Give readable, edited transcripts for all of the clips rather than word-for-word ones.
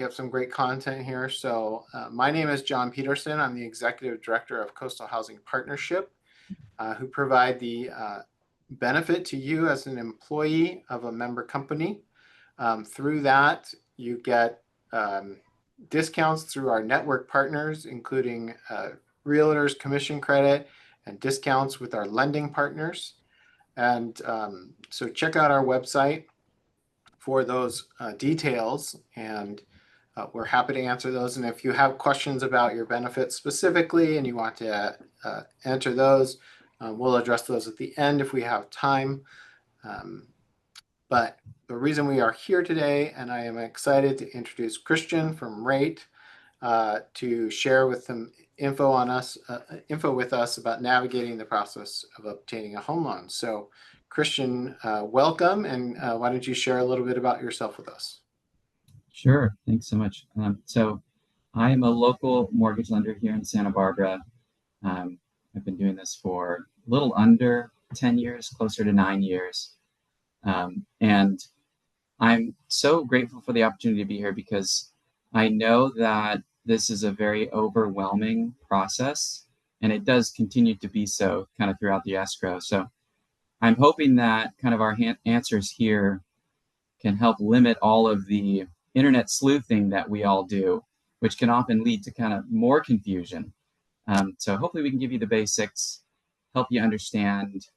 We have some great content here. So my name is John Peterson. I'm the Executive Director of Coastal Housing Partnership, who provide the benefit to you as an employee of a member company. Through that, you get discounts through our network partners, including realtors, commission credit, and discounts with our lending partners. And so check out our website for those details, and we're happy to answer those. And if you have questions about your benefits specifically and you want to enter those, we'll address those at the end if we have time. But the reason we are here today, and I am excited to introduce Christian from Rate to share with them info with us about navigating the process of obtaining a home loan. So Christian, welcome, and why don't you share a little bit about yourself with us? Sure. Thanks so much. So I am a local mortgage lender here in Santa Barbara. I've been doing this for a little under 10 years, closer to 9 years. And I'm so grateful for the opportunity to be here because I know that this is a very overwhelming process, and it does continue to be so kind of throughout the escrow. So I'm hoping that kind of our answers here can help limit all of the internet sleuthing that we all do, which can often lead to kind of more confusion. So hopefully we can give you the basics, help you understand,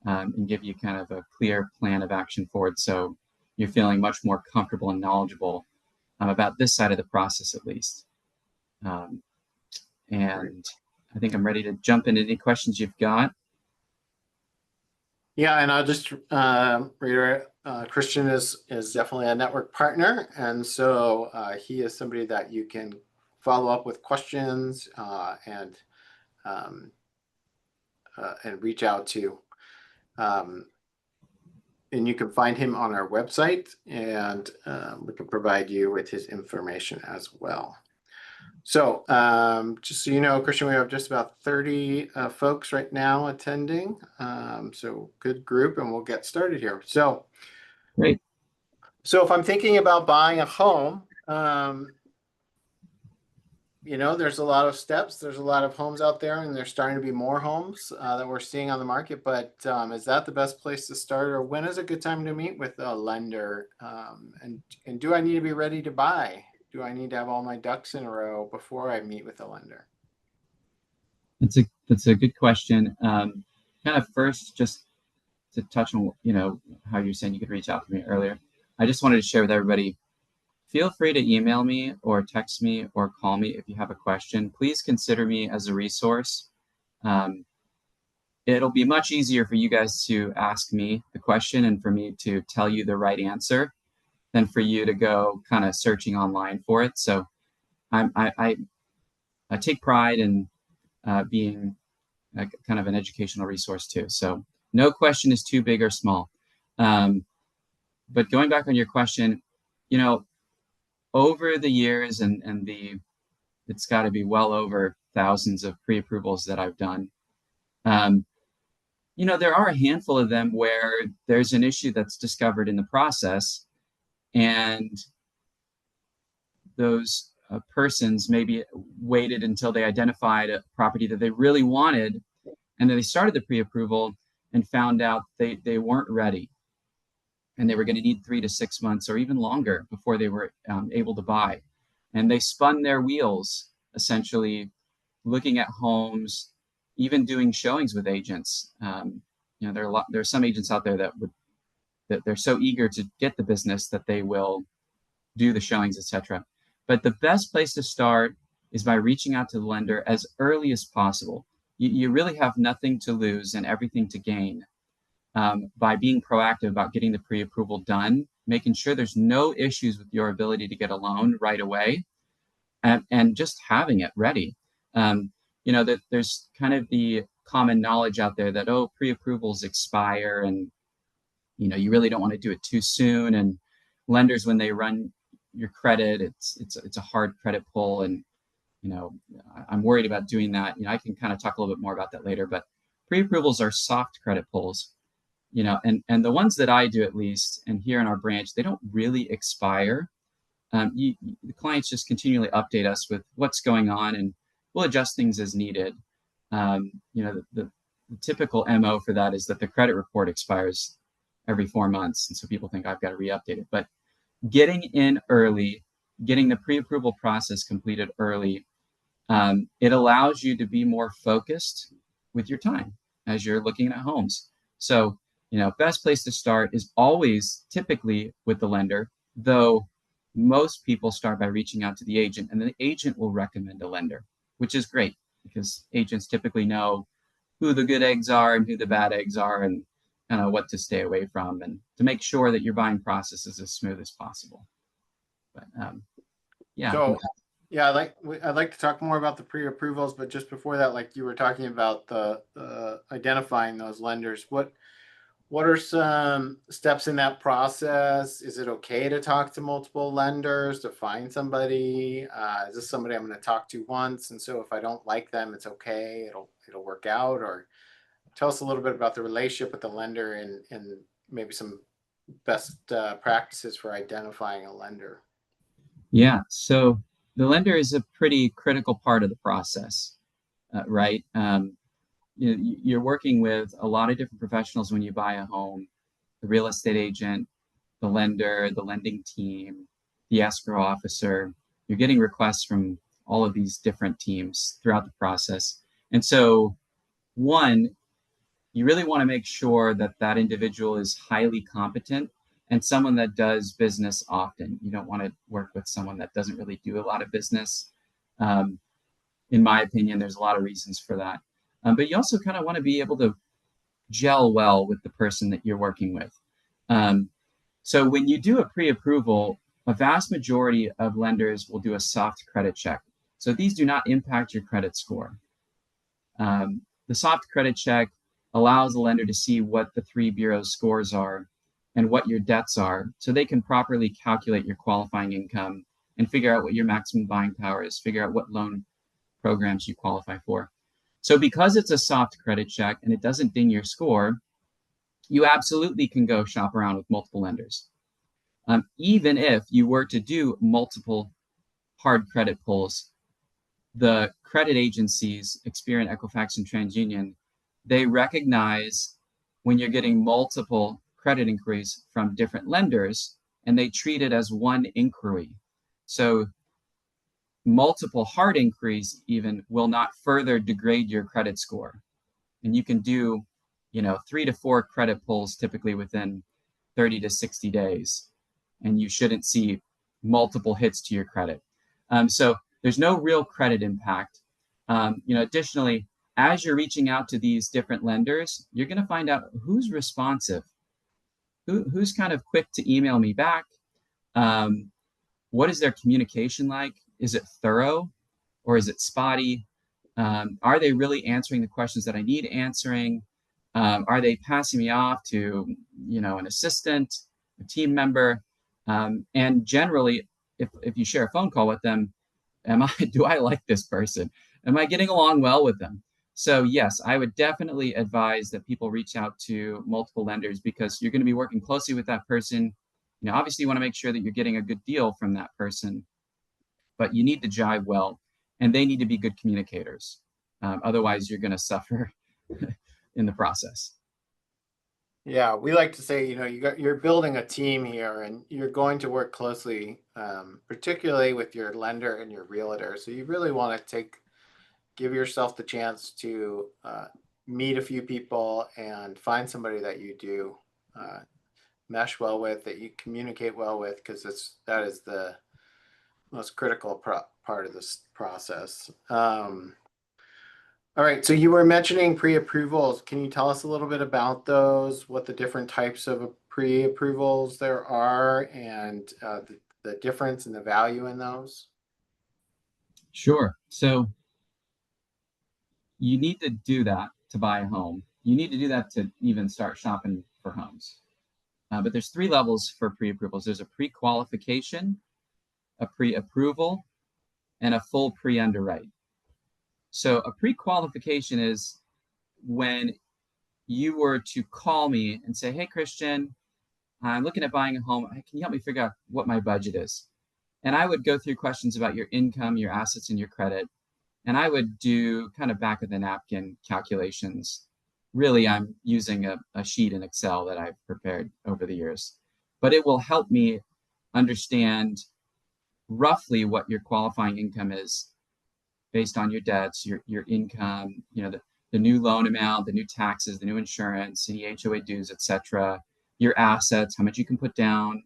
and give you kind of a clear plan of action forward so you're feeling much more comfortable and knowledgeable about this side of the process at least. And I think I'm ready to jump into any questions you've got. Yeah, and I'll just reiterate, Christian is definitely a network partner, and so he is somebody that you can follow up with questions and reach out to. And you can find him on our website, and we can provide you with his information as well. So just so you know, Christian, we have just about 30 folks right now attending. So good group, and we'll get started here. So great. So if I'm thinking about buying a home, there's a lot of steps. There's a lot of homes out there, and there's starting to be more homes that we're seeing on the market. But is that the best place to start, or when is a good time to meet with a lender? And do I need to be ready to buy? Do I need to have all my ducks in a row before I meet with a lender? That's a good question. Kind of first, just to touch on how you're saying you could reach out to me earlier. I just wanted to share with everybody. Feel free to email me or text me or call me if you have a question. Please consider me as a resource. It'll be much easier for you guys to ask me the question and for me to tell you the right answer than for you to go kind of searching online for it. So I take pride in being kind of an educational resource too. So no question is too big or small. But going back on your question, over the years and it's got to be well over thousands of pre-approvals that I've done. There are a handful of them where there's an issue that's discovered in the process, and those persons maybe waited until they identified a property that they really wanted, and then they started the pre-approval and found out they weren't ready, and they were going to need 3 to 6 months or even longer before they were able to buy. And they spun their wheels, essentially looking at homes, even doing showings with agents. There are some agents out there that they're so eager to get the business that they will do the showings, etc. But the best place to start is by reaching out to the lender as early as possible. You really have nothing to lose and everything to gain by being proactive about getting the pre-approval done, making sure there's no issues with your ability to get a loan right away, and just having it ready. That there's kind of the common knowledge out there that, pre-approvals expire, and you really don't want to do it too soon. And lenders, when they run your credit, it's a hard credit pull, and I'm worried about doing that. I can kind of talk a little bit more about that later, but pre-approvals are soft credit pulls. And the ones that I do, at least, and here in our branch, they don't really expire. The clients just continually update us with what's going on, and we'll adjust things as needed. The typical MO for that is that the credit report expires every 4 months, and so people think I've got to re-update it. But getting in early, getting the pre-approval process completed early, it allows you to be more focused with your time as you're looking at homes. So, best place to start is always typically with the lender, though most people start by reaching out to the agent, and the agent will recommend a lender, which is great because agents typically know who the good eggs are and who the bad eggs are, and kind of what to stay away from, and to make sure that your buying process is as smooth as possible. But yeah. So, yeah, I'd like to talk more about the pre-approvals, but just before that, like you were talking about the identifying those lenders, what are some steps in that process? Is it okay to talk to multiple lenders to find somebody? Is this somebody I'm going to talk to once, and so if I don't like them, it's okay, it'll work out? Or tell us a little bit about the relationship with the lender and maybe some best practices for identifying a lender. Yeah, so the lender is a pretty critical part of the process, right? You're working with a lot of different professionals when you buy a home: the real estate agent, the lender, the lending team, the escrow officer. You're getting requests from all of these different teams throughout the process. And so, one, you really want to make sure that that individual is highly competent and someone that does business often. You don't want to work with someone that doesn't really do a lot of business. Um, in my opinion, there's a lot of reasons for that. But you also kind of want to be able to gel well with the person that you're working with. So when you do a pre-approval, a vast majority of lenders will do a soft credit check. So these do not impact your credit score. The soft credit check allows the lender to see what the 3 bureaus' scores are and what your debts are, so they can properly calculate your qualifying income and figure out what your maximum buying power is, figure out what loan programs you qualify for. So because it's a soft credit check and it doesn't ding your score, you absolutely can go shop around with multiple lenders. Even if you were to do multiple hard credit pulls, the credit agencies, Experian, Equifax, and TransUnion, they recognize when you're getting multiple credit inquiries from different lenders, and they treat it as one inquiry. So multiple hard inquiries even will not further degrade your credit score. And you can do, 3 to 4 credit pulls typically within 30 to 60 days, and you shouldn't see multiple hits to your credit. So there's no real credit impact. Additionally, as you're reaching out to these different lenders, you're going to find out who's responsive, who's kind of quick to email me back. What is their communication like? Is it thorough or is it spotty? Are they really answering the questions that I need answering? Are they passing me off to, an assistant, a team member? And generally, if you share a phone call with them, do I like this person? Am I getting along well with them? So yes, I would definitely advise that people reach out to multiple lenders, because you're going to be working closely with that person. Obviously you want to make sure that you're getting a good deal from that person, but you need to jive well, and they need to be good communicators. Otherwise you're going to suffer in the process. Yeah, we like to say, you're building a team here, and you're going to work closely, particularly with your lender and your realtor. So you really want to give yourself the chance to meet a few people and find somebody that you do mesh well with, that you communicate well with, because that is the most critical part of this process. All right, so you were mentioning pre-approvals. Can you tell us a little bit about those, what the different types of pre-approvals there are, and the difference and the value in those? Sure. So you need to do that to buy a home. You need to do that to even start shopping for homes. But there's 3 levels for pre-approvals. There's a pre-qualification, a pre-approval, and a full pre-underwrite. So a pre-qualification is when you were to call me and say, hey, Christian, I'm looking at buying a home. Can you help me figure out what my budget is? And I would go through questions about your income, your assets, and your credit. And I would do kind of back of the napkin calculations. Really, I'm using a sheet in Excel that I've prepared over the years, but it will help me understand roughly what your qualifying income is based on your debts, your income, the new loan amount, the new taxes, the new insurance, any HOA dues, etc., your assets, how much you can put down,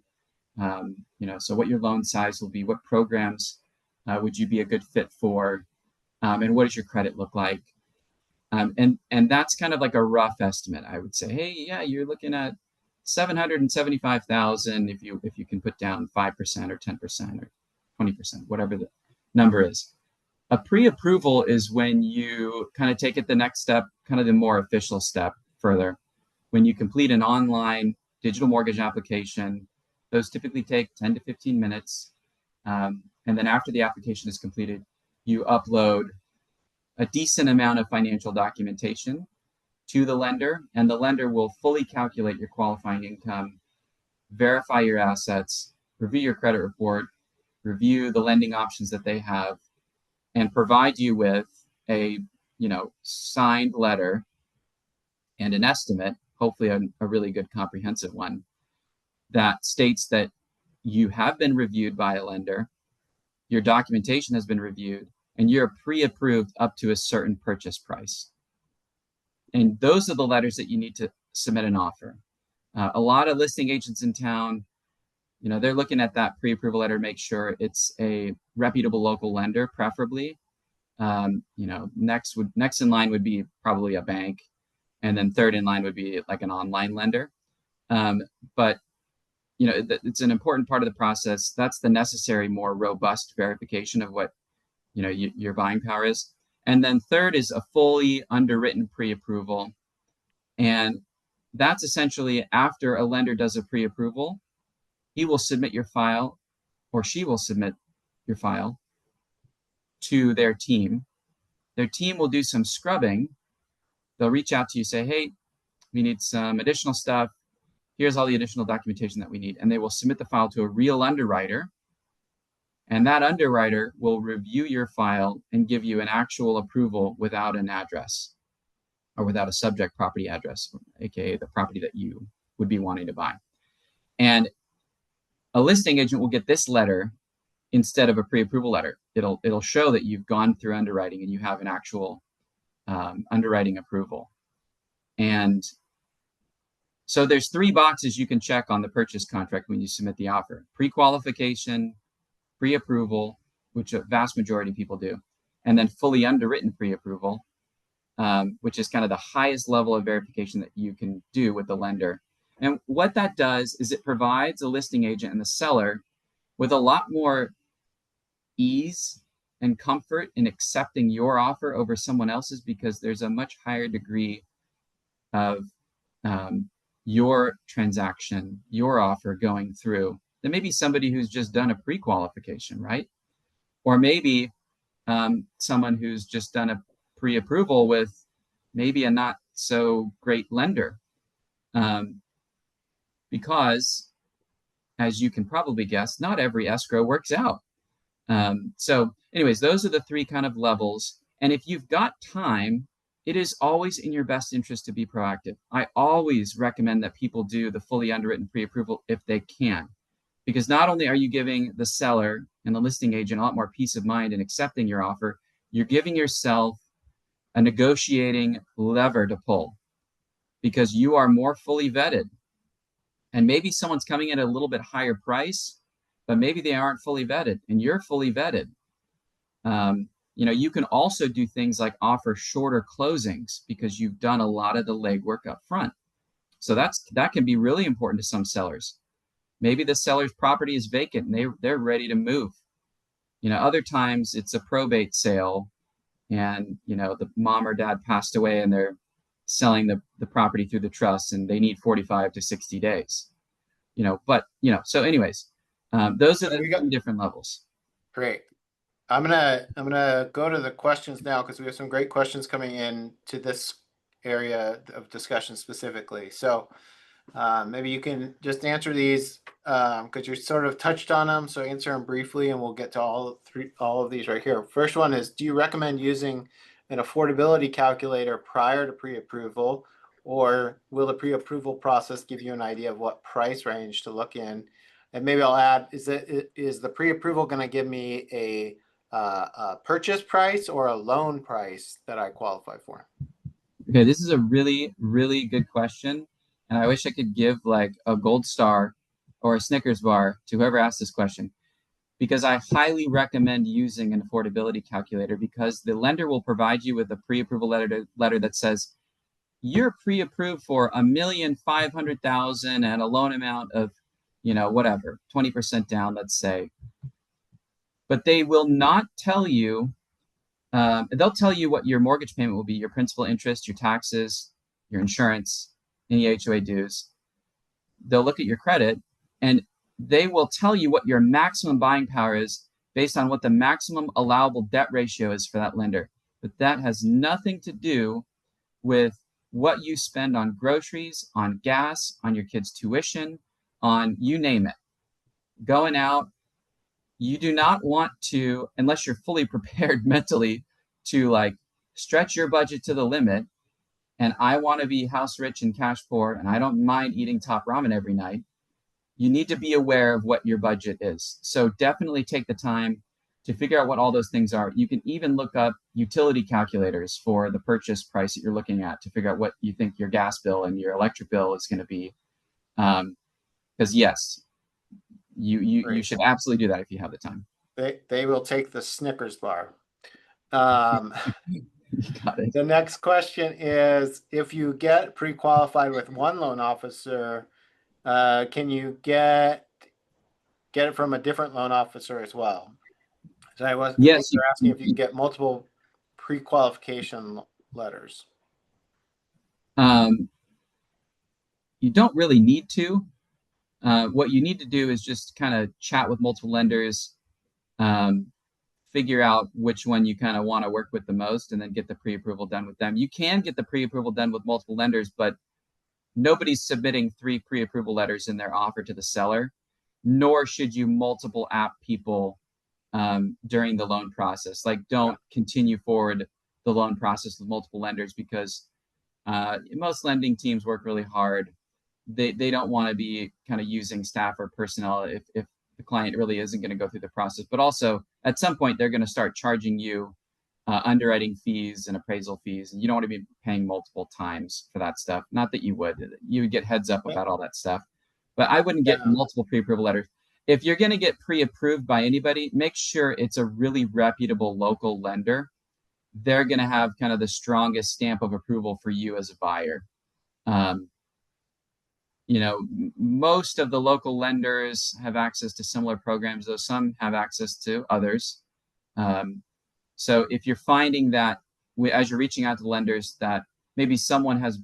so what your loan size will be, what programs would you be a good fit for, and what does your credit look like? And that's kind of like a rough estimate. I would say, hey, yeah, you're looking at 775,000 if you can put down 5% or 10% or 20%, whatever the number is. A pre-approval is when you kind of take it the next step, kind of the more official step further. When you complete an online digital mortgage application, those typically take 10 to 15 minutes. And then after the application is completed, you upload a decent amount of financial documentation to the lender, and the lender will fully calculate your qualifying income, verify your assets, review your credit report, review the lending options that they have, and provide you with a signed letter and an estimate, hopefully a really good comprehensive one, that states that you have been reviewed by a lender, your documentation has been reviewed, and you're pre-approved up to a certain purchase price. And those are the letters that you need to submit an offer. A lot of listing agents in town, they're looking at that pre-approval letter to make sure it's a reputable local lender, preferably. Next in line would be probably a bank, and then third in line would be like an online lender. But it's an important part of the process. That's the necessary, more robust verification of what your buying power is. And then third is a fully underwritten pre-approval. And that's essentially after a lender does a pre-approval, he will submit your file, or she will submit your file to their team. Their team will do some scrubbing. They'll reach out to you, say, hey, we need some additional stuff. Here's all the additional documentation that we need. And they will submit the file to a real underwriter. And that underwriter will review your file and give you an actual approval without an address or without a subject property address, aka the property that you would be wanting to buy. And a listing agent will get this letter instead of a pre-approval letter. It'll show that you've gone through underwriting and you have an actual underwriting approval. And so there's 3 boxes you can check on the purchase contract when you submit the offer: pre-qualification, pre-approval, which a vast majority of people do, and then fully underwritten pre-approval, which is kind of the highest level of verification that you can do with the lender. And what that does is it provides a listing agent and the seller with a lot more ease and comfort in accepting your offer over someone else's, because there's a much higher degree of your transaction, your offer going through than maybe somebody who's just done a pre-qualification, right? Or maybe someone who's just done a pre-approval with maybe a not so great lender. Because, as you can probably guess, not every escrow works out. So anyways, those are the 3 kind of levels. And if you've got time, it is always in your best interest to be proactive. I always recommend that people do the fully underwritten pre-approval if they can, because not only are you giving the seller and the listing agent a lot more peace of mind in accepting your offer, you're giving yourself a negotiating lever to pull, because you are more fully vetted. And maybe someone's coming in at a little bit higher price, but maybe they aren't fully vetted and you're fully vetted. You can also do things like offer shorter closings because you've done a lot of the legwork up front. So that can be really important to some sellers. Maybe the seller's property is vacant and they're ready to move. Other times it's a probate sale and, the mom or dad passed away and they're selling the property through the trust and they need 45 to 60 days. So anyways, those are the 3 different levels. Great. I'm gonna go to the questions now, because we have some great questions coming in to this area of discussion specifically. So maybe you can just answer these because you sort of touched on them. So answer them briefly, and we'll get to all of these right here. First one is: do you recommend using an affordability calculator prior to pre-approval, or will the pre-approval process give you an idea of what price range to look in? And maybe I'll add: is the pre-approval going to give me a purchase price or a loan price that I qualify for? Okay, this is a really, really good question. And I wish I could give like a gold star or a Snickers bar to whoever asked this question, because I highly recommend using an affordability calculator, because the lender will provide you with a pre-approval letter that says you're pre-approved for $1,500,000 and a loan amount of, whatever, 20% down, let's say. But they will not tell you. They'll tell you what your mortgage payment will be, your principal, interest, your taxes, your insurance, any HOA dues. They'll look at your credit, and they will tell you what your maximum buying power is based on what the maximum allowable debt ratio is for that lender. But that has nothing to do with what you spend on groceries, on gas, on your kids' tuition, on you name it. Going out, you do not want to, unless you're fully prepared mentally to like stretch your budget to the limit. And I want to be house rich and cash poor, and I don't mind eating top ramen every night. You need to be aware of what your budget is. So definitely take the time to figure out what all those things are. You can even look up utility calculators for the purchase price that you're looking at to figure out what you think your gas bill and your electric bill is going to be. Because yes, you should absolutely do that if you have the time. They will take the Snickers bar. You got it. The next question is: if you get pre-qualified with one loan officer, can you get it from a different loan officer as well? So I think you're asking if you can get multiple pre-qualification letters. You don't really need to. What you need to do is just kind of chat with multiple lenders, figure out which one you kind of want to work with the most, and then get the pre-approval done with them. You can get the pre-approval done with multiple lenders, but nobody's submitting 3 pre-approval letters in their offer to the seller, nor should you multiple app people during the loan process. Like, don't continue forward the loan process with multiple lenders, because most lending teams work really hard. They don't want to be kind of using staff or personnel if the client really isn't going to go through the process. But also, at some point, they're going to start charging you underwriting fees and appraisal fees, and you don't want to be paying multiple times for that stuff. Not that you would get heads up about all that stuff, but I wouldn't get multiple pre-approval letters. If you're going to get pre-approved by anybody, make sure it's a really reputable local lender. They're going to have kind of the strongest stamp of approval for you as a buyer. Most of the local lenders have access to similar programs, though some have access to others. So if you're finding that as you're reaching out to the lenders that maybe someone has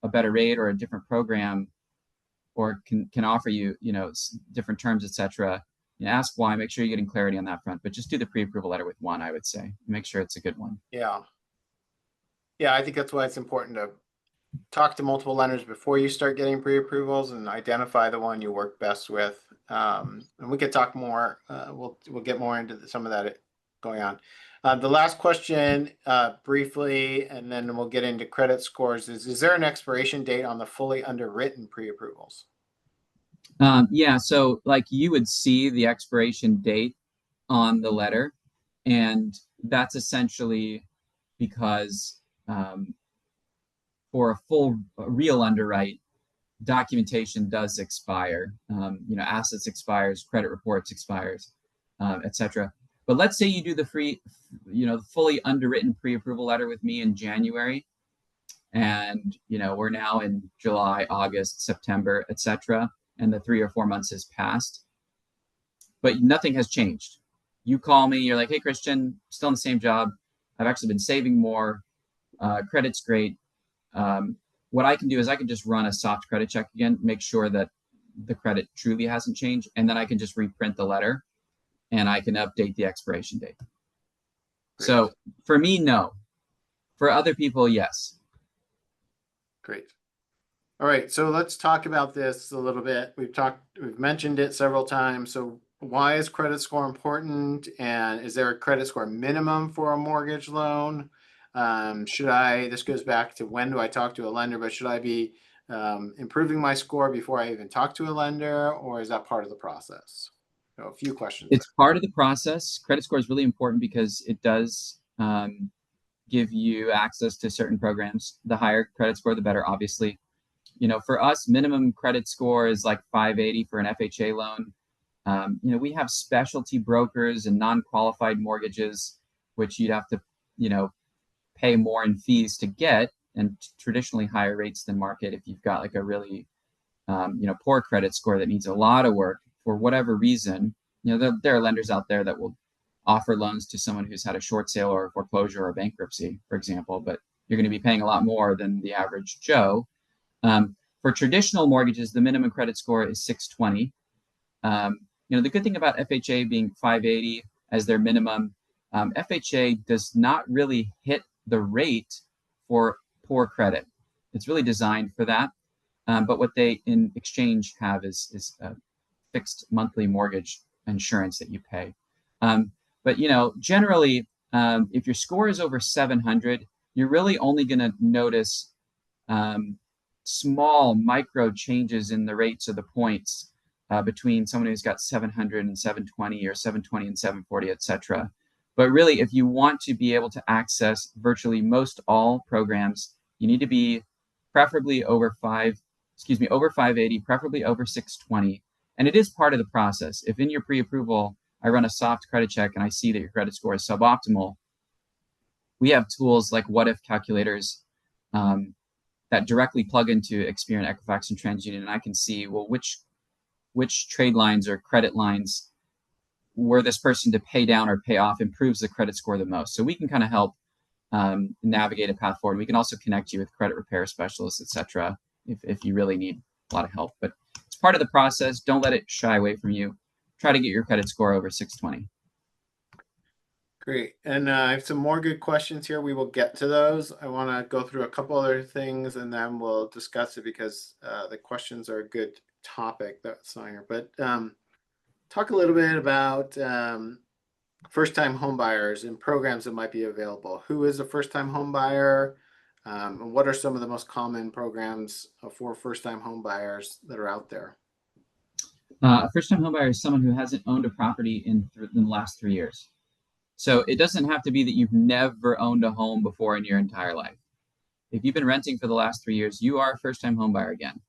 a better rate or a different program, or can offer you, different terms, etc., ask why. Make sure you're getting clarity on that front. But just do the pre-approval letter with one, I would say. Make sure it's a good one. Yeah, I think that's why it's important to talk to multiple lenders before you start getting pre-approvals and identify the one you work best with. And we could talk more. We'll get more into some of that going on. The last question, briefly, and then we'll get into credit scores, is there an expiration date on the fully underwritten pre-approvals? Yeah, so like you would see the expiration date on the letter, and that's essentially because for a full real underwrite, documentation does expire. Assets expires, credit reports expires, etc. But let's say you do the fully underwritten pre-approval letter with me in January, and we're now in July, August, September, etc., and the 3 or 4 months has passed, but nothing has changed. You call me, you're like, hey, Christian, still in the same job. I've actually been saving more. Credit's great. What I can do is I can just run a soft credit check again, make sure that the credit truly hasn't changed, and then I can just reprint the letter and I can update the expiration date. Great. So for me, no. For other people, yes. Great. All right, so let's talk about this a little bit. We've mentioned it several times. So why is credit score important? And is there a credit score minimum for a mortgage loan? This goes back to when do I talk to a lender, but should I be improving my score before I even talk to a lender, or is that part of the process? So a few questions there. It's part of the process. Credit score is really important because it does give you access to certain programs. The higher credit score, the better, obviously. You know, for us, minimum credit score is like 580 for an FHA loan. You know, we have specialty brokers and non-qualified mortgages, which you'd have to, you know, pay more in fees to get, and traditionally higher rates than market if you've got like a really, you know, poor credit score that needs a lot of work for whatever reason. You know, there are lenders out there that will offer loans to someone who's had a short sale or a foreclosure or a bankruptcy, for example, but you're going to be paying a lot more than the average Joe. For traditional mortgages, the minimum credit score is 620. You know, the good thing about FHA being 580 as their minimum, FHA does not really hit the rate for poor credit. It's really designed for that. But what they in exchange have is a fixed monthly mortgage insurance that you pay. But, you know, generally, if your score is over 700, you're really only going to notice small micro changes in the rates of the points between someone who's got 700 and 720 or 720 and 740, etc. But really, if you want to be able to access virtually most all programs, you need to be preferably over 580, preferably over 620. And it is part of the process. If in your pre-approval, I run a soft credit check and I see that your credit score is suboptimal, we have tools like what if calculators that directly plug into Experian, Equifax, and TransUnion, and I can see, well, which trade lines or credit lines were this person to pay down or pay off improves the credit score the most. So we can kind of help navigate a path forward. We can also connect you with credit repair specialists, etc., if you really need a lot of help. But it's part of the process. Don't let it shy away from you. Try to get your credit score over 620. Great. And I have some more good questions here. We will get to those. I want to go through a couple other things and then we'll discuss it because the questions are a good topic that's on here. But talk a little bit about first-time home buyers and programs that might be available. Who is a first-time home buyer? And what are some of the most common programs for first-time home buyers that are out there? A first-time home buyer is someone who hasn't owned a property in the last 3 years. So it doesn't have to be that you've never owned a home before in your entire life. If you've been renting for the last 3 years, you are a first-time home buyer again.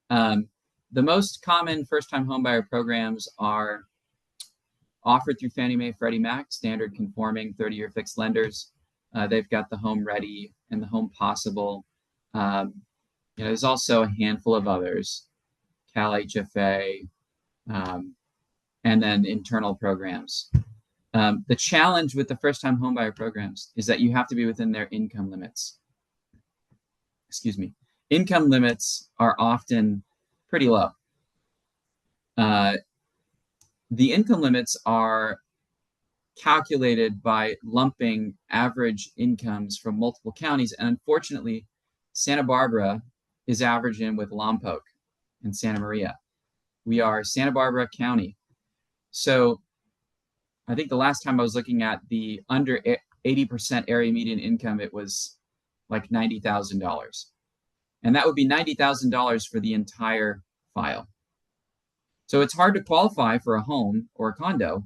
The most common first-time home buyer programs are offered through Fannie Mae, Freddie Mac, standard conforming 30-year fixed lenders. They've got the Home Ready and the Home Possible. You know, there's also a handful of others, Cal HFA, and then internal programs. The challenge with the first-time homebuyer programs is that you have to be within their income limits. Excuse me. Income limits are often pretty low. The income limits are calculated by lumping average incomes from multiple counties. And unfortunately, Santa Barbara is averaged in with Lompoc and Santa Maria. We are Santa Barbara County. So I think the last time I was looking at the under 80% area median income, it was like $90,000. And that would be $90,000 for the entire file. So it's hard to qualify for a home or a condo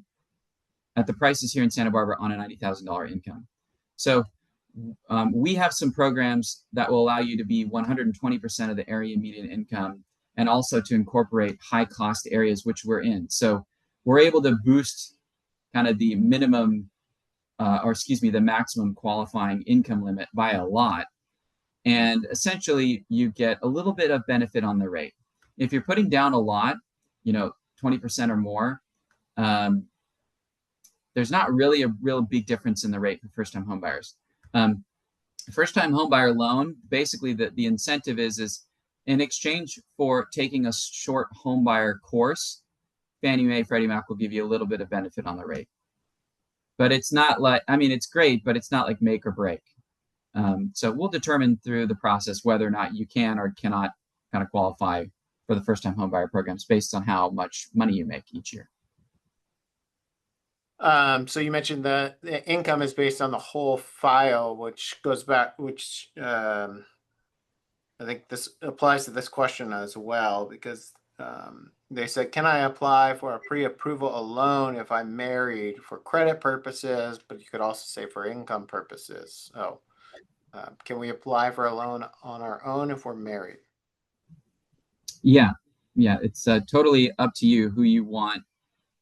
at the prices here in Santa Barbara on a $90,000 income. So we have some programs that will allow you to be 120% of the area median income and also to incorporate high cost areas, which we're in. So we're able to boost kind of the minimum, the maximum qualifying income limit by a lot. And essentially you get a little bit of benefit on the rate. If you're putting down a lot, 20% or more, there's not really a real big difference in the rate for first-time home buyers. First-time home buyer loan, basically the incentive is in exchange for taking a short home buyer course, Fannie Mae, Freddie Mac will give you a little bit of benefit on the rate. But it's not like, it's great, but it's not like make or break. So we'll determine through the process whether or not you can or cannot kind of qualify for the first-time homebuyer programs based on how much money you make each year. So you mentioned the income is based on the whole file, which goes back, I think this applies to this question as well, because they said, can I apply for a pre-approval loan if I'm married for credit purposes, but you could also say for income purposes. So can we apply for a loan on our own if we're married? Yeah, it's totally up to you who you want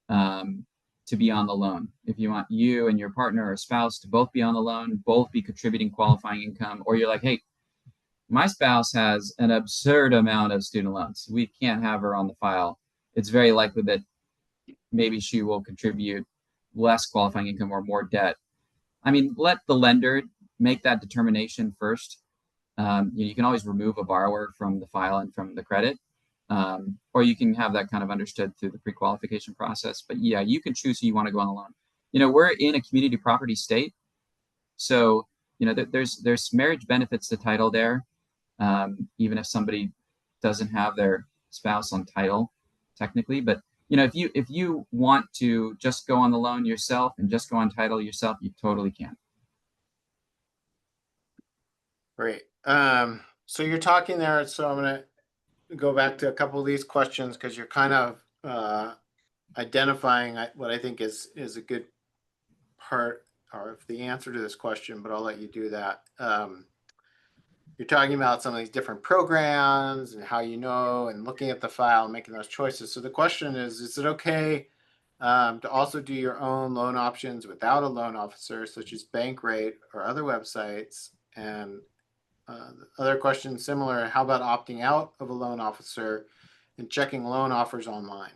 to be on the loan. If you want you and your partner or spouse to both be on the loan, both be contributing qualifying income, or you're like, hey, my spouse has an absurd amount of student loans, we can't have her on the file, it's very likely that maybe she will contribute less qualifying income or more debt. I mean, let the lender make that determination first. You can always remove a borrower from the file and from the credit, or you can have that kind of understood through the pre-qualification process. But yeah, you can choose who you want to go on the loan. We're in a community property state, so there's marriage benefits to title there, even if somebody doesn't have their spouse on title technically. But if you want to just go on the loan yourself and just go on title yourself, you totally can. Great. So you're talking there, so I'm going to go back to a couple of these questions because you're kind of identifying what I think is a good part or the answer to this question, but I'll let you do that. You're talking about some of these different programs and how and looking at the file and making those choices. So the question is it okay to also do your own loan options without a loan officer, such as Bankrate or other websites? And the other question similar, how about opting out of a loan officer and checking loan offers online?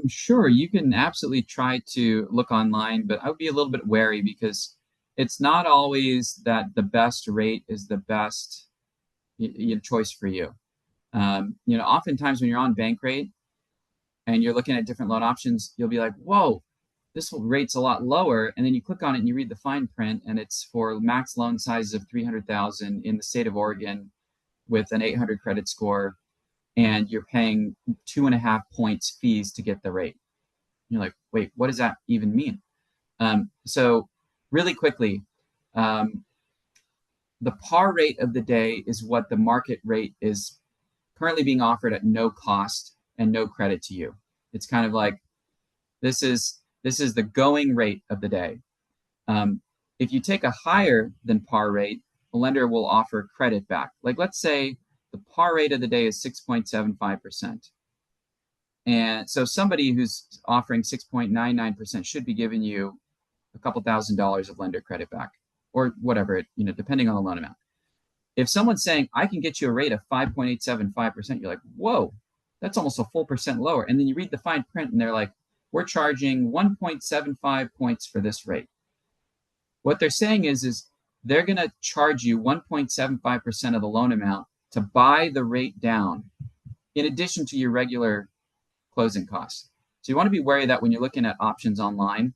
Sure, you can absolutely try to look online, but I would be a little bit wary because it's not always that the best rate is the best choice for you. Oftentimes when you're on Bankrate and you're looking at different loan options, you'll be like, whoa, this rate's a lot lower. And then you click on it and you read the fine print, and it's for max loan sizes of $300,000 in the state of Oregon with an 800 credit score, and you're paying 2.5 points fees to get the rate. You're like, wait, what does that even mean? So really quickly, the par rate of the day is what the market rate is currently being offered at no cost and no credit to you. It's kind of like, this is the going rate of the day. If you take a higher than par rate, the lender will offer credit back. Like, let's say the par rate of the day is 6.75%. And so somebody who's offering 6.99% should be giving you a couple $1,000s of lender credit back, or whatever, depending on the loan amount. If someone's saying, I can get you a rate of 5.875%, you're like, whoa, that's almost a full percent lower. And then you read the fine print and they're like, we're charging 1.75 points for this rate. What they're saying is they're going to charge you 1.75% of the loan amount to buy the rate down, in addition to your regular closing costs. So you want to be wary that when you're looking at options online,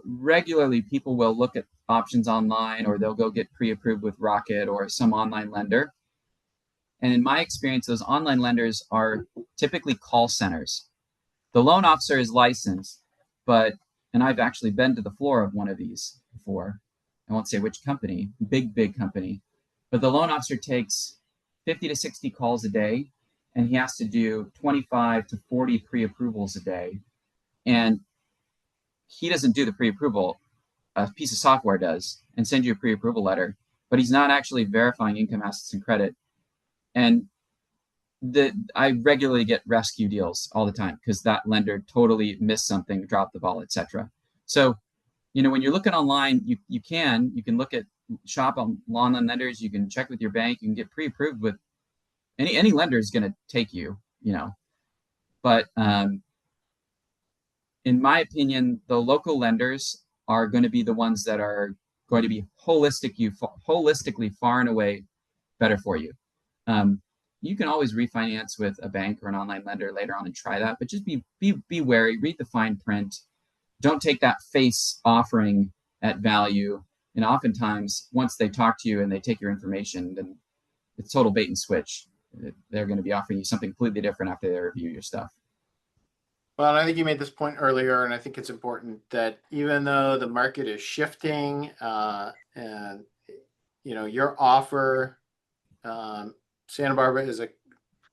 regularly people will look at options online, or they'll go get pre-approved with Rocket or some online lender. And in my experience, those online lenders are typically call centers. The loan officer is licensed, and I've actually been to the floor of one of these before. I won't say which company, big company, but the loan officer takes 50 to 60 calls a day, and he has to do 25 to 40 pre-approvals a day. And he doesn't do the pre-approval, a piece of software does, and send you a pre-approval letter, but he's not actually verifying income, assets, and credit. And I regularly get rescue deals all the time because that lender totally missed something, dropped the ball, etc. So, when you're looking online, you can look at shop on online lenders. You can check with your bank. You can get pre-approved with any lender is going to take you, But in my opinion, the local lenders are going to be the ones that are going to be holistically far and away better for you. You can always refinance with a bank or an online lender later on and try that, but just be wary, read the fine print. Don't take that face offering at value And oftentimes, once they talk to you and they take your information, then it's total bait and switch. They're going to be offering you something completely different after they review your stuff. Well, I think you made this point earlier, and I think it's important that even though the market is shifting, and your offer, Santa Barbara is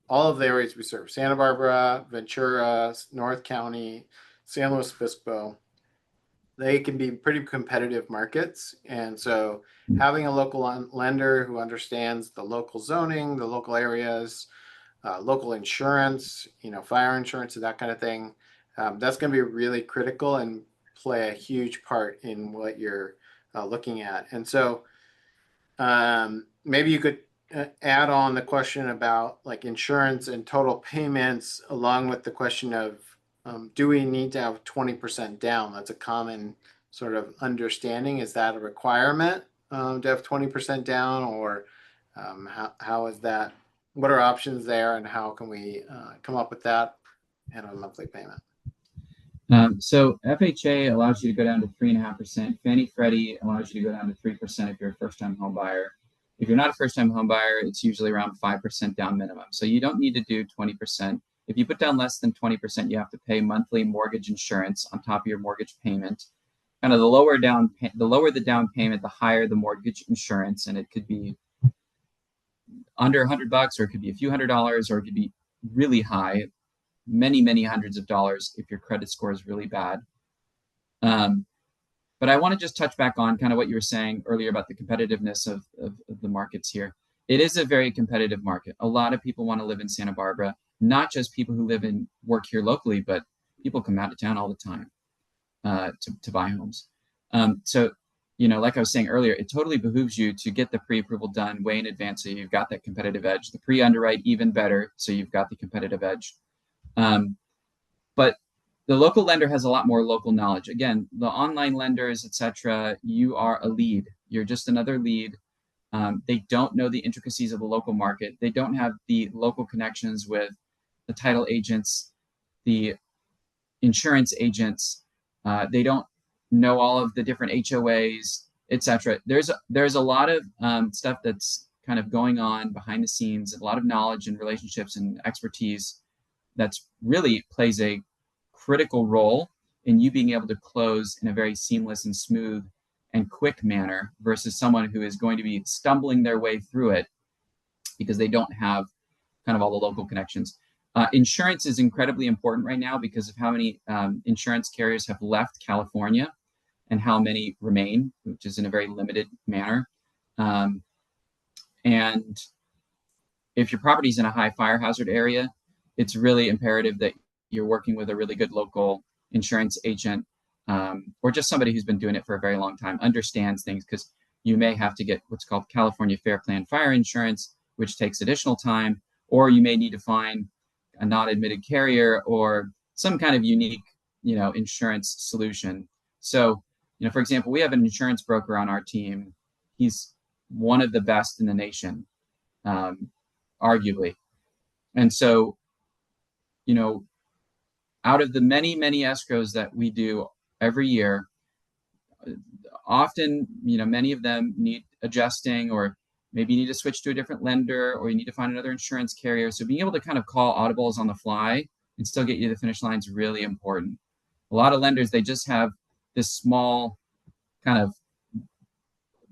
all of the areas we serve: Santa Barbara, Ventura, North County, San Luis Obispo. They can be pretty competitive markets, and so having a local lender who understands the local zoning, the local areas, local insurance, fire insurance, and that kind of thing, that's going to be really critical and play a huge part in what you're looking at. And so maybe you could add on the question about like insurance and total payments, along with the question of do we need to have 20% down? That's a common sort of understanding. Is that a requirement to have 20% down, or how is that? What are options there, and how can we come up with that and a monthly payment? So FHA allows you to go down to 3.5%. Fannie Freddie allows you to go down to 3% if you're a first-time home buyer. If you're not a first-time home buyer, it's usually around 5% down minimum. So you don't need to do 20%. If you put down less than 20%, you have to pay monthly mortgage insurance on top of your mortgage payment. Kind of the lower the down payment, the higher the mortgage insurance, and it could be under $100, or it could be a few $100s, or it could be really high, many hundreds of dollars if your credit score is really bad. But I want to just touch back on kind of what you were saying earlier about the competitiveness of the markets here. It is a very competitive market. A lot of people want to live in Santa Barbara, not just people who live and work here locally, but people come out of town all the time to buy homes. So, like I was saying earlier, it totally behooves you to get the pre-approval done way in advance so you've got that competitive edge. The pre-underwrite even better, so you've got the competitive edge. But the local lender has a lot more local knowledge. Again, the online lenders, etc., you are a lead. You're just another lead. They don't know the intricacies of the local market. They don't have the local connections with the title agents, the insurance agents. They don't know all of the different HOAs, etc. There's a lot of stuff that's kind of going on behind the scenes, a lot of knowledge and relationships and expertise that's really plays a critical role in you being able to close in a very seamless and smooth and quick manner versus someone who is going to be stumbling their way through it because they don't have kind of all the local connections. Insurance is incredibly important right now because of how many insurance carriers have left California and how many remain, which is in a very limited manner. And if your property is in a high fire hazard area, it's really imperative that you're working with a really good local insurance agent, or just somebody who's been doing it for a very long time, understands things, because you may have to get what's called California Fair Plan fire insurance, which takes additional time, or you may need to find a non-admitted carrier or some kind of unique, insurance solution. So, for example, we have an insurance broker on our team. He's one of the best in the nation, arguably. And so, out of the many escrows that we do every year, often, many of them need adjusting, or maybe you need to switch to a different lender, or you need to find another insurance carrier. So being able to kind of call audibles on the fly and still get you to the finish line is really important. A lot of lenders, they just have this small kind of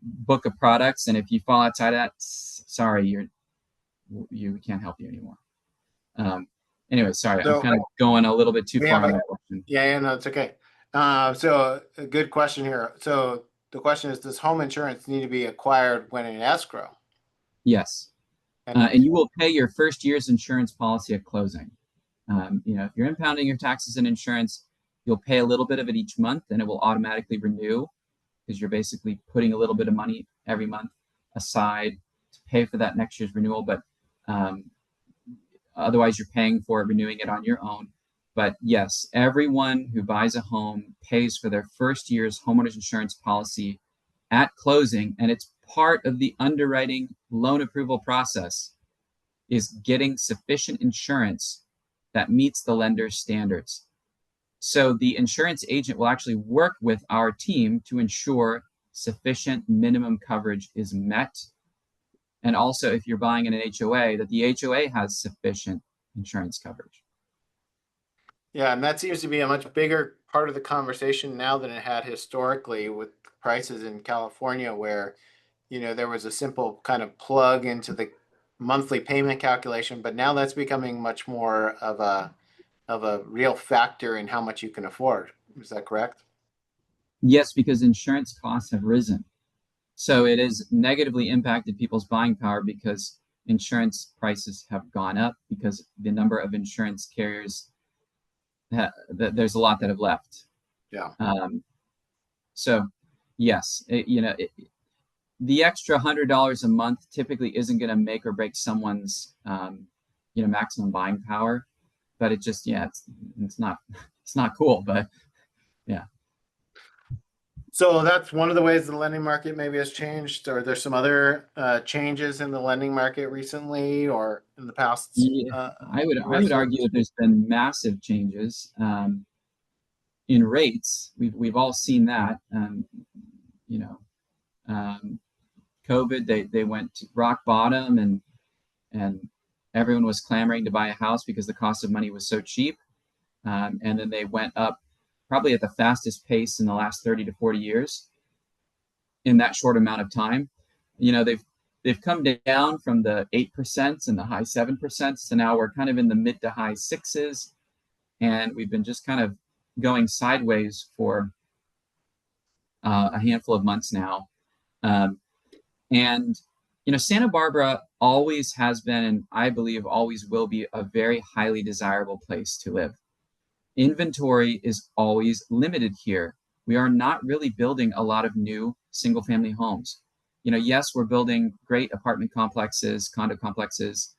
book of products, and if you fall outside of that, sorry, you can't help you anymore. Anyway, sorry, I'm kind of going a little bit too far on that question. Yeah, no, it's okay. So a good question here. So the question is, does home insurance need to be acquired when in escrow? Yes. And you will pay your first year's insurance policy at closing. If you're impounding your taxes and insurance, you'll pay a little bit of it each month, and it will automatically renew because you're basically putting a little bit of money every month aside to pay for that next year's renewal. But otherwise, you're paying for it, renewing it on your own. But yes, everyone who buys a home pays for their first year's homeowners insurance policy at closing, and it's part of the underwriting loan approval process is getting sufficient insurance that meets the lender's standards. So the insurance agent will actually work with our team to ensure sufficient minimum coverage is met. And also, if you're buying in an HOA, that the HOA has sufficient insurance coverage. Yeah, and that seems to be a much bigger part of the conversation now than it had historically with prices in California, where, there was a simple kind of plug into the monthly payment calculation, but now that's becoming much more of a real factor in how much you can afford. Is that correct? Yes, because insurance costs have risen. So it has negatively impacted people's buying power because insurance prices have gone up because the number of insurance carriers, there's a lot that have left. Yeah. So yes, the extra $100 a month typically isn't going to make or break someone's, maximum buying power, but it just, it's not cool, but yeah. So that's one of the ways the lending market maybe has changed. Or there's some other changes in the lending market recently or in the past? Yeah, I would argue that there's been massive changes in rates. We've all seen that. COVID, they went to rock bottom, and everyone was clamoring to buy a house because the cost of money was so cheap. And then they went up probably at the fastest pace in the last 30 to 40 years in that short amount of time. They've come down from the 8% and the high 7% to now we're kind of in the mid to high 6s. And we've been just kind of going sideways for a handful of months now. And Santa Barbara always has been, and I believe always will be, a very highly desirable place to live. Inventory is always limited here. We are not really building a lot of new single-family homes. Yes, we're building great apartment complexes, condo complexes,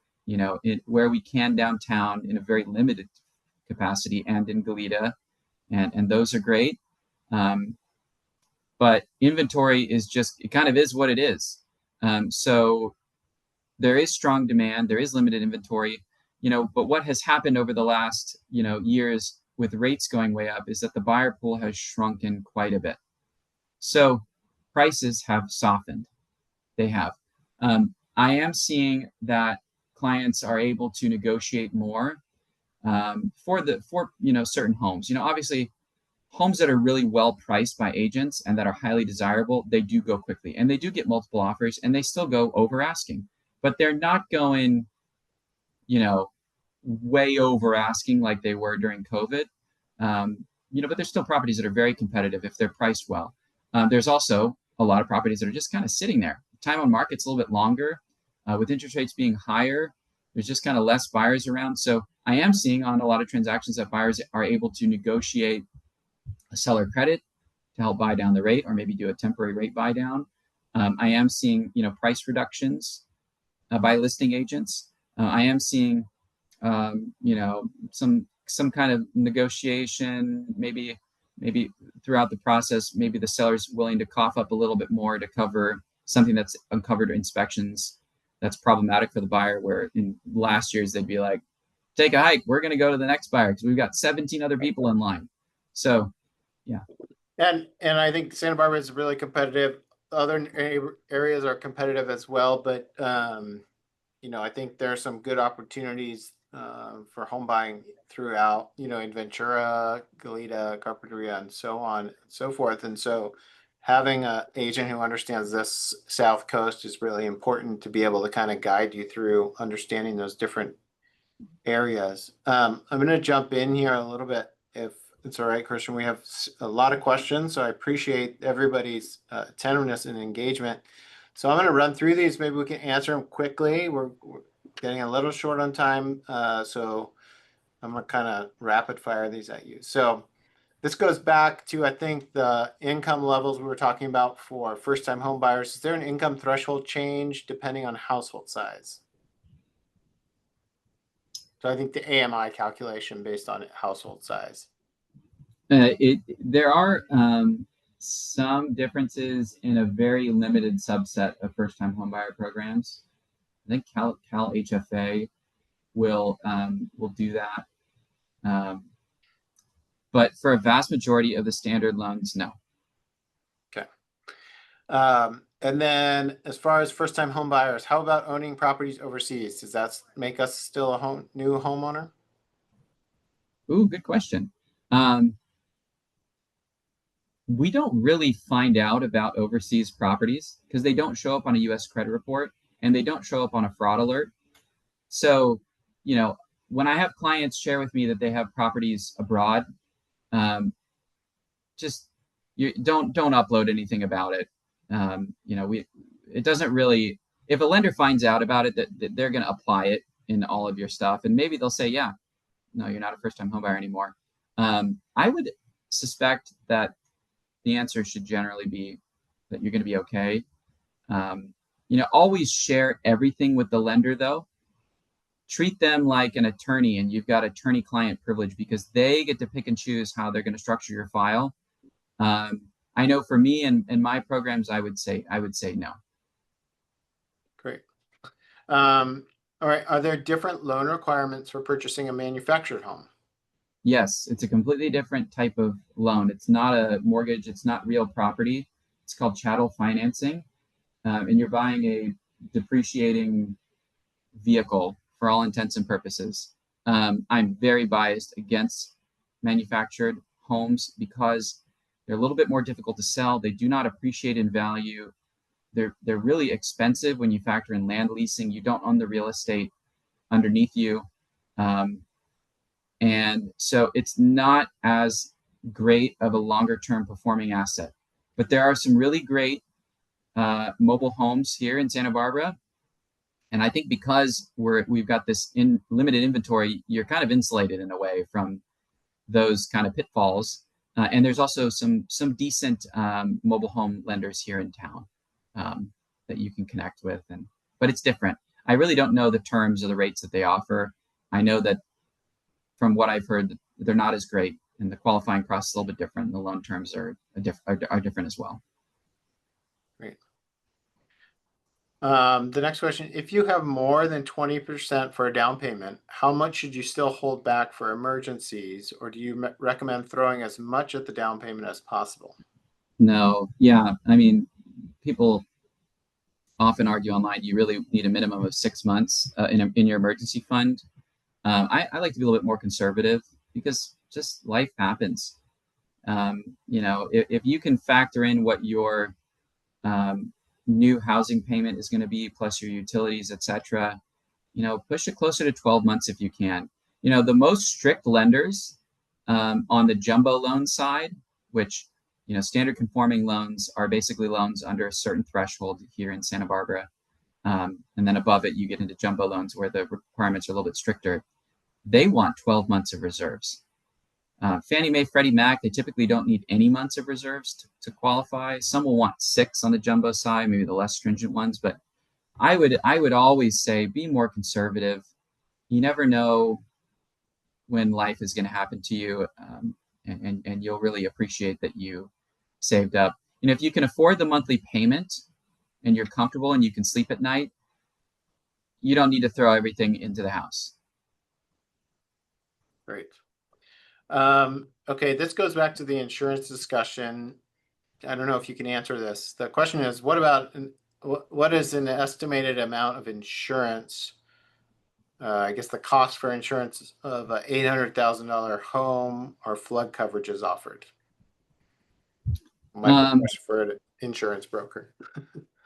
where we can downtown in a very limited capacity and in Goleta, and those are great. But inventory is just, it kind of is what it is. So there is strong demand, there is limited inventory, but what has happened over the last, years with rates going way up is that the buyer pool has shrunken quite a bit. So prices have softened. They have. I am seeing that clients are able to negotiate more for certain homes. Obviously, homes that are really well priced by agents and that are highly desirable, they do go quickly, and they do get multiple offers, and they still go over asking, but they're not going, way over asking like they were during COVID. But there's still properties that are very competitive if they're priced well. There's also a lot of properties that are just kind of sitting there. Time on market's a little bit longer. With interest rates being higher, there's just kind of less buyers around. So I am seeing on a lot of transactions that buyers are able to negotiate a seller credit to help buy down the rate, or maybe do a temporary rate buy down. I am seeing, price reductions by listing agents. I am seeing, some kind of negotiation, maybe throughout the process, maybe the seller's willing to cough up a little bit more to cover something that's uncovered inspections that's problematic for the buyer, where in last years they'd be like, take a hike, we're going to go to the next buyer because we've got 17 other people in line. So yeah. And I think Santa Barbara is really competitive. Other areas are competitive as well, but I think there are some good opportunities for home buying throughout, in Ventura, Goleta, Carpinteria, and so on and so forth. And so having an agent who understands this South Coast is really important to be able to kind of guide you through understanding those different areas. I'm going to jump in here a little bit, if it's all right, Christian. We have a lot of questions, so I appreciate everybody's attentiveness and engagement. So I'm going to run through these. Maybe we can answer them quickly. We're getting a little short on time, so I'm going to kind of rapid fire these at you. So this goes back to, I think, the income levels we were talking about for first-time home buyers. Is there an income threshold change depending on household size? So I think the AMI calculation based on household size. There are some differences in a very limited subset of first-time homebuyer programs. I think Cal HFA will do that, but for a vast majority of the standard loans, no. Okay. And then as far as first-time home buyers, how about owning properties overseas? Does that make us still a new homeowner? Ooh, good question. Um, we don't really find out about overseas properties because they don't show up on a U.S. credit report and they don't show up on a fraud alert. So, you know, when I have clients share with me that they have properties abroad, um, just you don't upload anything about it. It doesn't really. If a lender finds out about it, that they're going to apply it in all of your stuff, and maybe they'll say, yeah, no, you're not a first-time homebuyer anymore. I would suspect that the answer should generally be that you're going to be okay. Um, always share everything with the lender, though. Treat them like an attorney, and you've got attorney-client privilege because they get to pick and choose how they're going to structure your file. I know for me and my programs, I would say no. Great. All right. Are there different loan requirements for purchasing a manufactured home? Yes, it's a completely different type of loan. It's not a mortgage. It's not real property. It's called chattel financing, and you're buying a depreciating vehicle for all intents and purposes. I'm very biased against manufactured homes because they're a little bit more difficult to sell. They do not appreciate in value. They're really expensive when you factor in land leasing. You don't own the real estate underneath you. And so it's not as great of a longer term performing asset. But there are some really great mobile homes here in Santa Barbara. And I think because we've got this limited inventory, you're kind of insulated in a way from those kind of pitfalls. And there's also some decent mobile home lenders here in town that you can connect with. But it's different. I really don't know the terms or the rates that they offer. I know that from what I've heard, they're not as great, and the qualifying process is a little bit different. The loan terms are different as well. Great. The next question, if you have more than 20% for a down payment, how much should you still hold back for emergencies, or do you recommend throwing as much at the down payment as possible? No, yeah. I mean, people often argue online you really need a minimum of 6 months in your emergency fund. I like to be a little bit more conservative because just life happens. If you can factor in what your new housing payment is going to be plus your utilities, etc., push it closer to 12 months if you can. The most strict lenders on the jumbo loan side, which standard conforming loans are basically loans under a certain threshold here in Santa Barbara, and then above it you get into jumbo loans where the requirements are a little bit stricter. They want 12 months of reserves. Fannie Mae, Freddie Mac, they typically don't need any months of reserves to qualify. Some will want 6 on the jumbo side, maybe the less stringent ones. But I would always say be more conservative. You never know when life is going to happen to you, and you'll really appreciate that you saved up. If you can afford the monthly payment and you're comfortable and you can sleep at night, you don't need to throw everything into the house. Great. Okay, this goes back to the insurance discussion. I don't know if you can answer this. The question is, what is an estimated amount of insurance? I guess the cost for insurance of an $800,000 home or flood coverage is offered. My question for an insurance broker.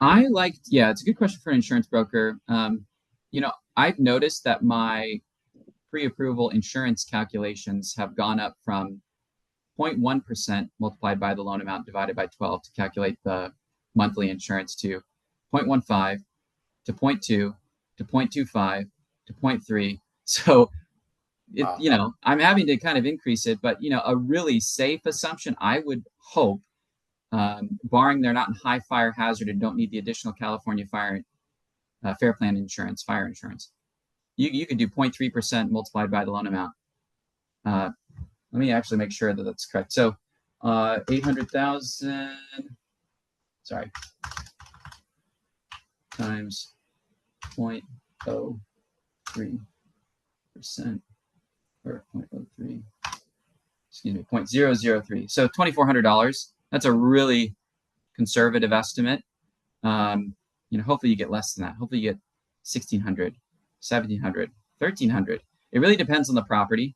It's a good question for an insurance broker. I've noticed that my pre-approval insurance calculations have gone up from 0.1% multiplied by the loan amount divided by 12 to calculate the monthly insurance to 0.15 to 0.2 to 0.25 to 0.3. So, wow. I'm having to kind of increase it, but a really safe assumption, I would hope, barring they're not in high fire hazard and don't need the additional California fire fair plan insurance, fire insurance, you could do 0.3% multiplied by the loan amount. Let me actually make sure that that's correct. So 800,000, sorry, times 0.03% or 0.03, excuse me, 0.003. So $2,400. That's a really conservative estimate. Hopefully you get less than that. Hopefully you get 1,600, 1,700, 1,300. It really depends on the property.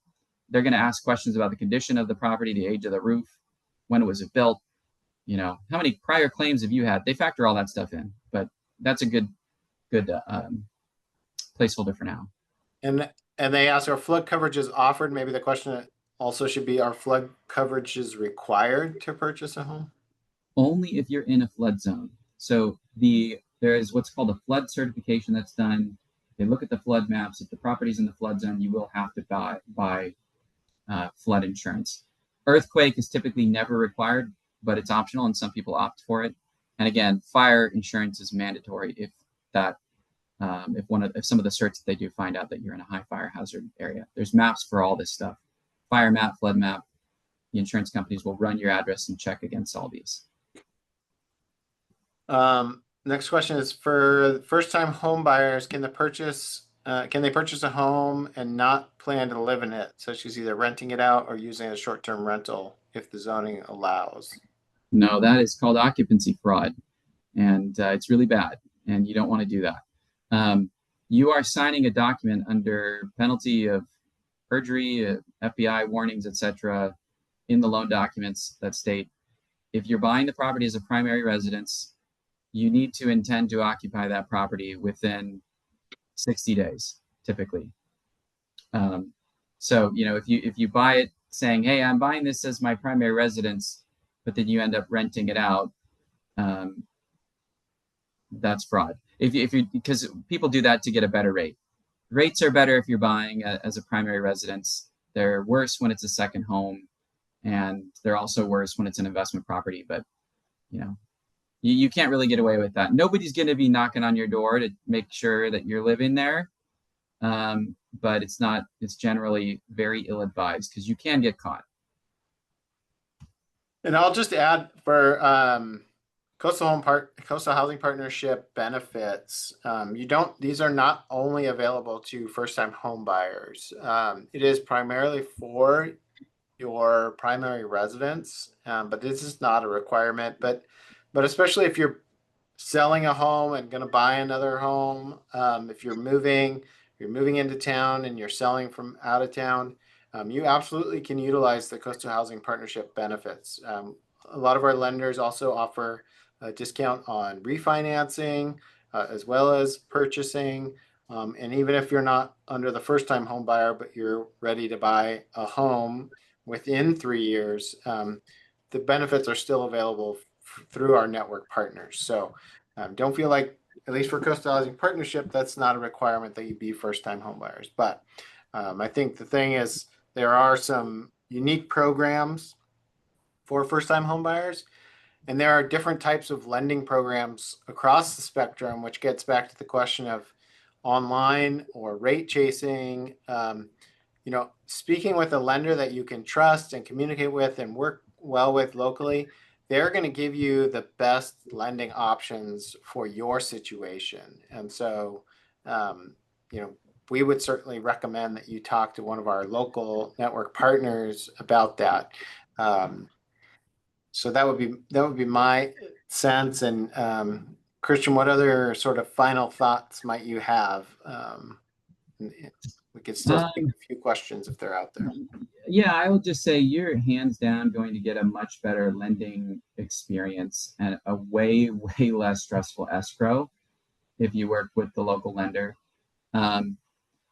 They're going to ask questions about the condition of the property, the age of the roof, when was it built, how many prior claims have you had? They factor all that stuff in, but that's a good placeholder for now. And they ask, are flood coverages offered? Maybe the question also should be, are flood coverages required to purchase a home? Only if you're in a flood zone. So there is what's called a flood certification that's done. They look at the flood maps. If the property's in the flood zone, you will have to buy flood insurance. Earthquake is typically never required, but it's optional, and some people opt for it. And again, fire insurance is mandatory if some of the certs that they do find out that you're in a high fire hazard area. There's maps for all this stuff. Fire map, flood map. The insurance companies will run your address and check against all these. Next question is, for first-time home buyers, can they purchase a home and not plan to live in it, such as either renting it out or using a short-term rental if the zoning allows? No, that is called occupancy fraud, and it's really bad, and you don't want to do that. You are signing a document under penalty of perjury, FBI warnings, etc., in the loan documents that state if you're buying the property as a primary residence, you need to intend to occupy that property within 60 days, typically. So, if you buy it saying, hey, I'm buying this as my primary residence, but then you end up renting it out, that's fraud. Because people do that to get a better rate. Rates are better if you're buying as a primary residence. They're worse when it's a second home, and they're also worse when it's an investment property. But, you can't really get away with that. Nobody's going to be knocking on your door to make sure that you're living there. But it's generally very ill-advised because you can get caught. And I'll just add, for Coastal Housing Partnership benefits, these are not only available to first-time home buyers. It is primarily for your primary residence, but this is not a requirement. But especially if you're selling a home and going to buy another home, if you're moving into town and you're selling from out of town, you absolutely can utilize the Coastal Housing Partnership benefits. A lot of our lenders also offer a discount on refinancing as well as purchasing. And even if you're not under the first-time home buyer, but you're ready to buy a home within 3 years, the benefits are still available through our network partners. So don't feel like, at least for Coastal Housing Partnership, that's not a requirement that you be first-time home buyers. But I think the thing is, there are some unique programs for first-time home buyers, and there are different types of lending programs across the spectrum, which gets back to the question of online or rate chasing. Speaking with a lender that you can trust and communicate with and work well with locally, they're going to give you the best lending options for your situation. And so, we would certainly recommend that you talk to one of our local network partners about that. So that would be my sense. And Christian, what other sort of final thoughts might you have? We could still take a few questions if they're out there. Yeah, I would just say you're hands down going to get a much better lending experience and a way, way less stressful escrow if you work with the local lender.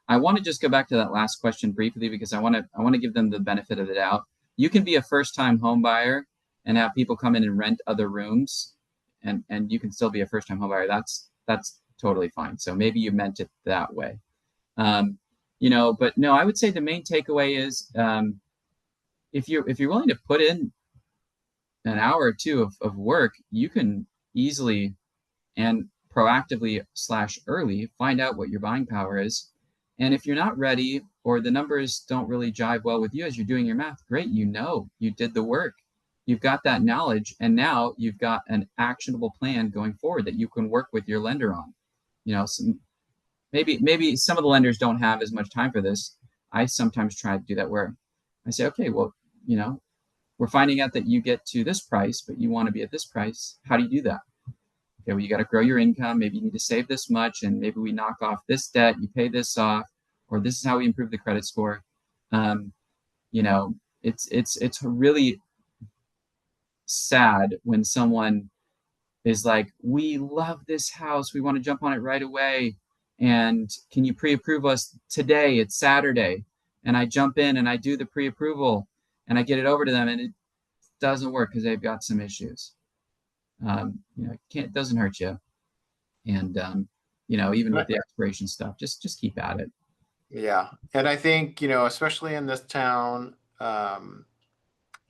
I want to just go back to that last question briefly because I want to give them the benefit of the doubt. You can be a first-time home buyer and have people come in and rent other rooms, and you can still be a first-time home buyer. That's totally fine. So maybe you meant it that way. But no, I would say the main takeaway is if you're willing to put in an hour or two of work, you can easily and proactively / early find out what your buying power is. And if you're not ready or the numbers don't really jive well with you as you're doing your math, great, you did the work. You've got that knowledge, and now you've got an actionable plan going forward that you can work with your lender on. Maybe some of the lenders don't have as much time for this. I sometimes try to do that where I say, okay, well, we're finding out that you get to this price, but you want to be at this price. How do you do that? Okay, well, you got to grow your income. Maybe you need to save this much, and maybe we knock off this debt, you pay this off, or this is how we improve the credit score. You know, it's really sad when someone is like, we love this house, we want to jump on it right away, and can you pre-approve us today? It's Saturday. And I jump in and I do the pre-approval and I get it over to them, and it doesn't work because they've got some issues. You know, it doesn't hurt you. And you know, even with the expiration stuff, just keep at it. Yeah. And I think, you know, especially in this town, you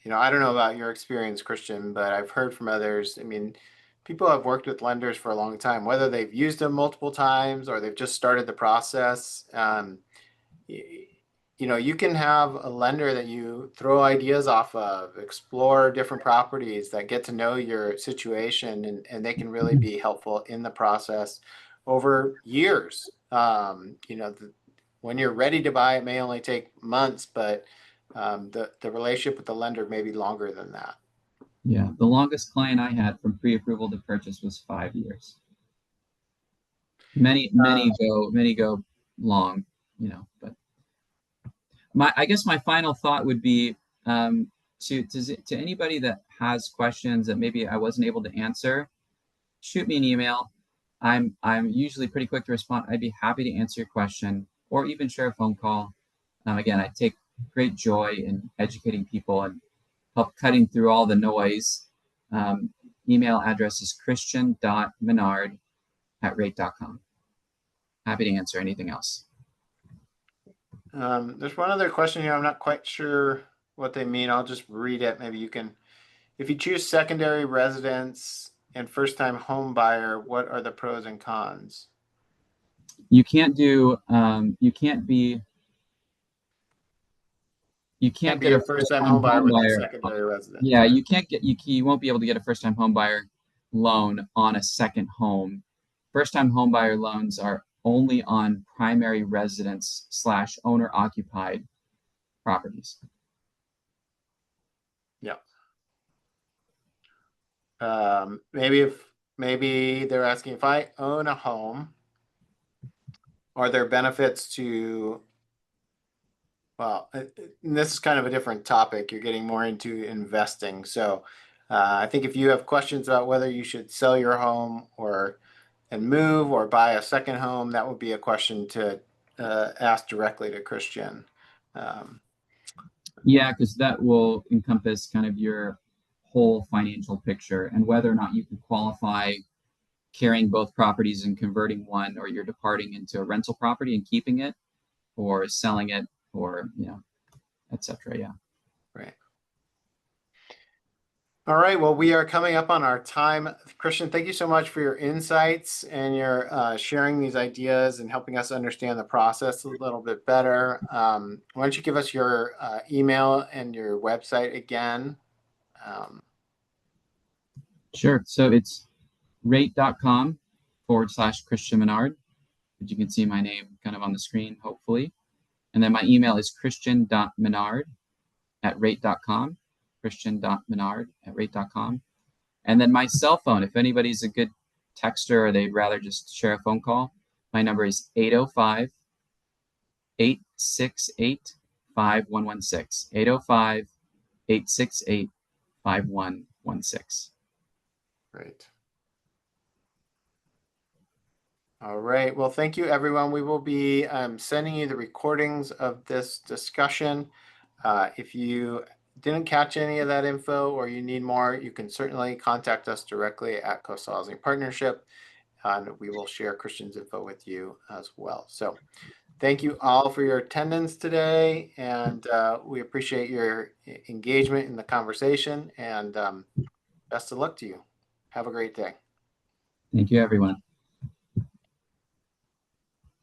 know, I don't know about your experience, Christian, but I've heard from others. I mean, people have worked with lenders for a long time, whether they've used them multiple times or they've just started the process. You know, you can have a lender that you throw ideas off of, explore different properties that get to know your situation, and they can really be helpful in the process over years. You know, when you're ready to buy, it may only take months, but the relationship with the lender may be longer than that. Yeah, the longest client I had from pre-approval to purchase was 5 years. Many go long, you know. But I guess my final thought would be to anybody that has questions that maybe I wasn't able to answer, shoot me an email. I'm usually pretty quick to respond. I'd be happy to answer your question, or even share a phone call. Again, I take great joy in educating people and help cutting through all the noise. Email address is christian.menard@rate.com. Happy to answer anything else. There's one other question here. I'm not quite sure what they mean. I'll just read it. Maybe you can. If you choose secondary residence and first-time home buyer, what are the pros and cons? You can't do. You can't get a first-time home buyer with a secondary residence. Yeah, you can't get. You won't be able to get a first-time home buyer loan on a second home. First-time home buyer loans are only on primary residence / owner-occupied properties. Yeah. Maybe they're asking, if I own a home, are there benefits to, well, this is kind of a different topic. You're getting more into investing. So I think if you have questions about whether you should sell your home and move or buy a second home, that would be a question to ask directly to Christian. Yeah, because that will encompass kind of your whole financial picture and whether or not you can qualify carrying both properties and converting one, or you're departing into a rental property and keeping it, or selling it, or, you know, etc. Yeah. Right. All right. Well, we are coming up on our time. Christian, thank you so much for your insights and your sharing these ideas and helping us understand the process a little bit better. Why don't you give us your email and your website again? Sure. So it's rate.com/Christian Menard. But you can see my name kind of on the screen, hopefully. And then my email is christian.menard@rate.com. christian.menard@rate.com. And then my cell phone, if anybody's a good texter or they'd rather just share a phone call, my number is 805-868-5116. 805-868-5116. Great. All right. Well, thank you, everyone. We will be sending you the recordings of this discussion. If you didn't catch any of that info or you need more, you can certainly contact us directly at Coastal Housing Partnership, and we will share Christian's info with you as well. So thank you all for your attendance today, and we appreciate your engagement in the conversation, and best of luck to you. Have a great day. Thank you, everyone.